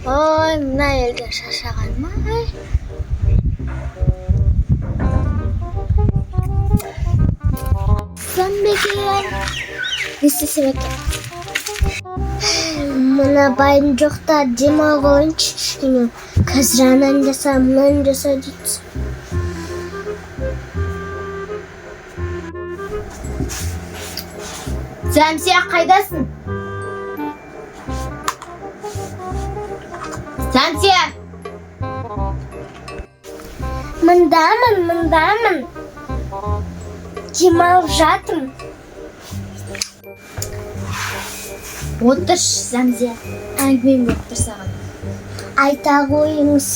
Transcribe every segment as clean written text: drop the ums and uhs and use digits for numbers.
Ой, мына елде шаршаған ма? Замбеке. Не істесем екен? Мына байдың жоқта демалып алайыншы. Қазір ананы жаса, мынаны жаса дейді. Замсия, қайдасың? Замсия! Мындамын. Демалып жатырмын. Отыршы, Замзия. Әңгімем болып тұр саған. Айта қойыңыз.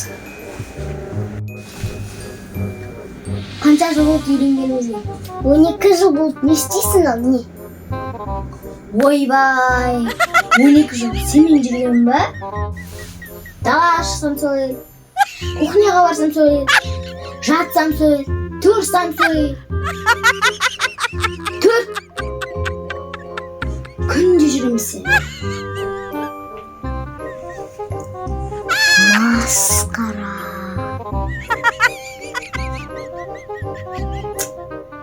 Қанша жыл болды үйренгенімізге? 12 жыл болды. Не істейсің ал, не? Ойбай! 12 жыл сенің жүрген ба? Далаға шықсам сол еді. Кухняға барсам сол еді. Жатсам сол еді. Тұрсам сол еді. 4 күнде жүреміз сен. Масқара.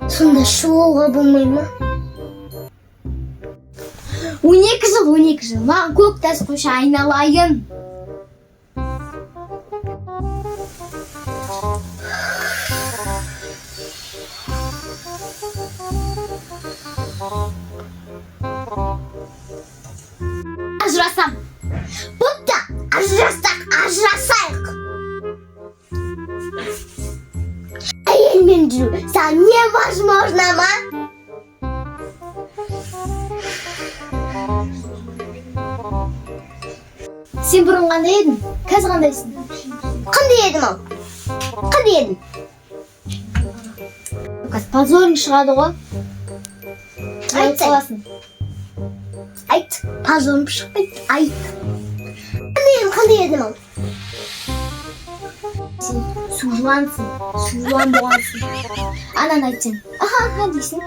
Сонда шығуға болмай ма? 12 жыл. Маған көк тас қойшы айналайын. Ажырасам. Бұтта, ажырасайық. Әйелмен жүру, саған невозможно ма? Сен бұрын қандай едің? Қазір қандайсың? Қандай едім ал? Қандай едім? Позорың шығады ғой. Айтсың. Айт, позорым шықпайды. Айт. Қандай едім ал? Сен сужлансың, сужлан болғансың. Анан айтсың. Аха дейсің.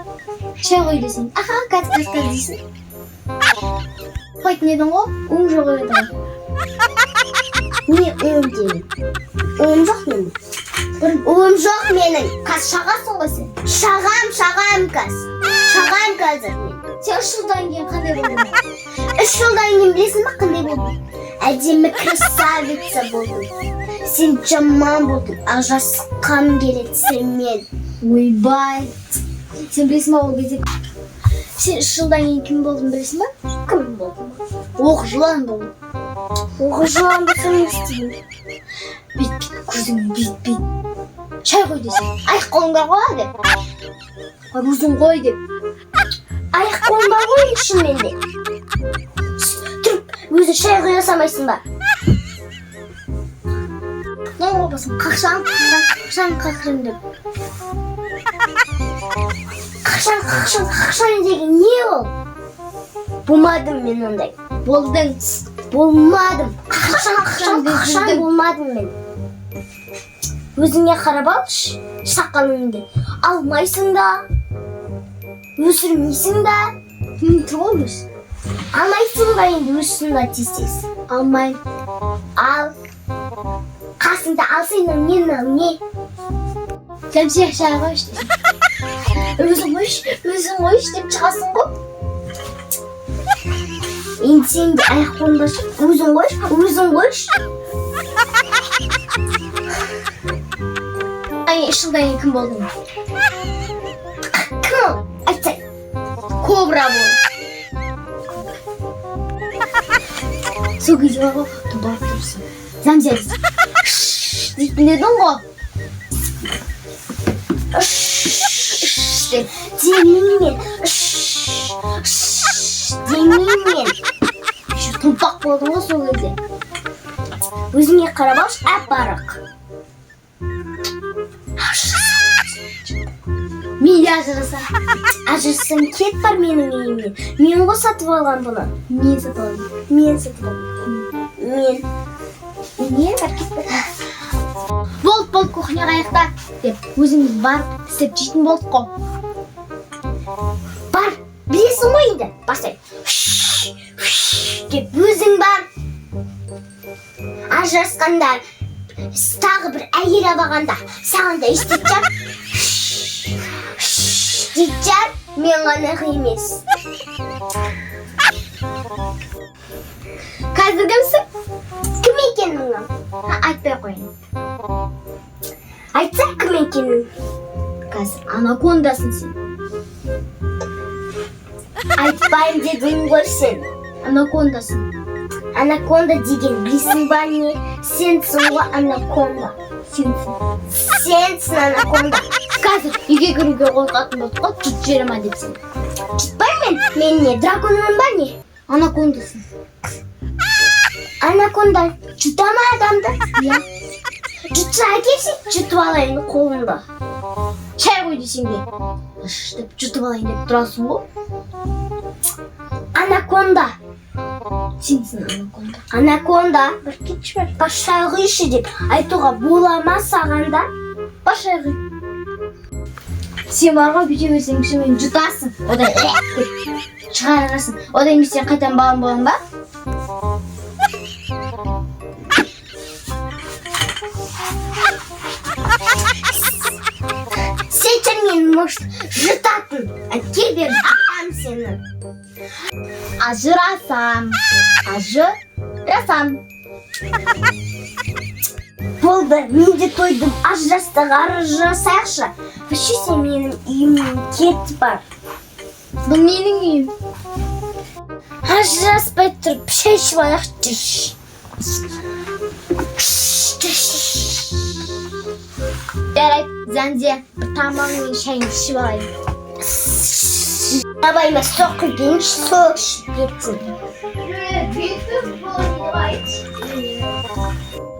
Шай қой десің. Аха, кат дейсің. Қойтын едің ғой, оң жоқ еді ғой. Не оң дейін? Оң жоқ менің. Оң жоқ менің. Қаз шағасың ғой сен. Шағам қаз. Шағам қазір мен. Сен 3 жылдан кейін қандай болдың? 3 жылдан кейін білесің ба қандай болдың? Әдемі красавица болдың. Сен жаман болдың. Ажырасқым келеді сенімен. Ойбай. Сен білесің ба ол кезде? Сен 3 жылдан кейін кім болдың білесің ба? Кім болдың? Оқ жылан болдың. Оқ жылан болсам не істеймін? Бет, көзің бет. Шай қой десең. Аяқ қолыңда қой деп. Өзің қой деп. Аяқ қолыңда қойыңшы менде. Тұрып, өзі шай құя салмайсың ба? Не болмасын, қақшан деп. Қақшан деген не ол? Болмадым мен ондай. Болдың. Болмадым. Қақшан болмадым мен. Өзіңе қарап алшы, сақалыңды. Алмайсың да, өсірмейсің да. Тұрғымыз. Алмайсың ба енді өссің да тез. Алмайым. Ал. Қасыңда алсайын мен ал не? Замсия шай қойшы дейсің. Өзің қойшы деп шығасың ғой. Енді сен де аяқ қолыңда шық. Өзің қойшы. 3 жылдан кейін кім болдың? Кім ол? Айтсай. Кобра бол. Сол кезде ғой барып тұрсың. Замсия дейсің. Дейтін дедің ғой. Демеймен. Тұмпақ болдың ғой сол кезде. Өзіңе қарап алшы, әп-барық. Мейлі ажырасаң кет бар менің үйімнен. Мен ғой сатып алған бұны. Мен сатып алдым. Мен бар кет бар. Болды, кухняға аяқта деп өзіміз барып істеп жейтін болдық қой. Бар, білесің ғой енді. Бастай. Деп өзің бар. ажырасқанда, тағы бір әйел алғанда, саған да еститeceğim. Diyeceğim, мен ғана емес. Қазір кімсің? Кім екенің? Айтпай қойын. Айтса кім екенің? Қазір анакондасың сен. Айтпайым дедің ғой сен. Анакондасың. Анаконда деген білесің ба не? Сенсің ғой анаконда. Сенсің анаконда. Қазір үйге кіруге қойқатын болды ғой, жұт жеріма деп сен. Жұтпай мен не, драконымын ба не? Анакондасың. Анаконда жұта ма адамды? Иә. Жұтса әкелсің, жұтып алайын қолында. Шай қой десең де, деп жұтып алайын деп тұрасың ғой. Анаконда. Сенсің анаконда. Анаконда. Бір кетші бар. Башай құйшы деп айтуға болама сағанда. Башай құй. Сен барға бүйте берсең мен жұтасың. Одан деп шығарасың. Одан емес сен қайтан балам болың ба? Сен мен может жұтатын. Әкел бер жұтам сені. Ажырасам. Болды, мен де тойдым. Ажырастық, ажырасайықшы. Вообще сен менің үйімнен кетіп бар. Бұл менің үйім. Ажыраспай тұрып, шай ішіп алайық. Жарайды, Зәмзия, бір тамағыңмен шайын ішіп алайын. Абайыма соқ үйден соқ ішіп кетсін.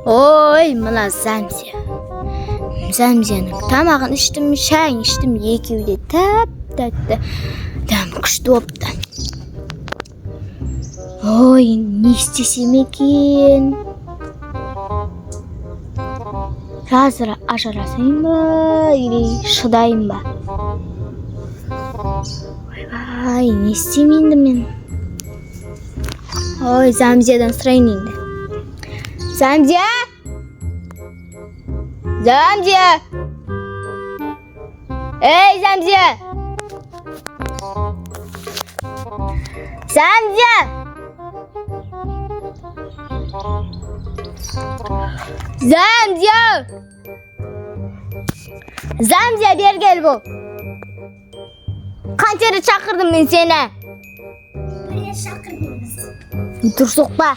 Ой, мына Зәмзия. Зәмзияның тамағын іштім, шайын іштім, екеуі де тәп-тәтті. Дәм күшті болыпты. Ой, не істесем екен? Қазір ажырасайын ба, или шыдайын ба? Ойбай, не істейм енді мен? Ой, Зәмзиядан сұрайын енді. Зәмзия! Зәмзия! Ей, Зәмзия! Зәмзия! Зәмзия! Зәмзия, бер кел бұл. Қанша рет шақырдым мен сені? Бір рет шақырдыңыз. Дұрыс соқпа.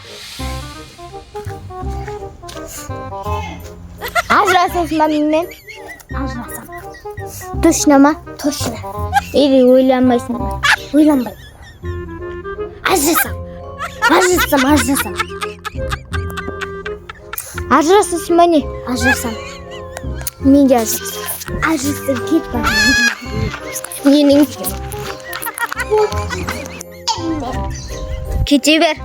Ажырасасың ба менімен? Ажырасам. Точно ма? Точно. Или ойланбайсың ба? Ойланбай. Ажырасам. Ажырасасың ба не? Ажырасам. Мен де ажырасам. Ажырасам кет бар. Менің кете бер.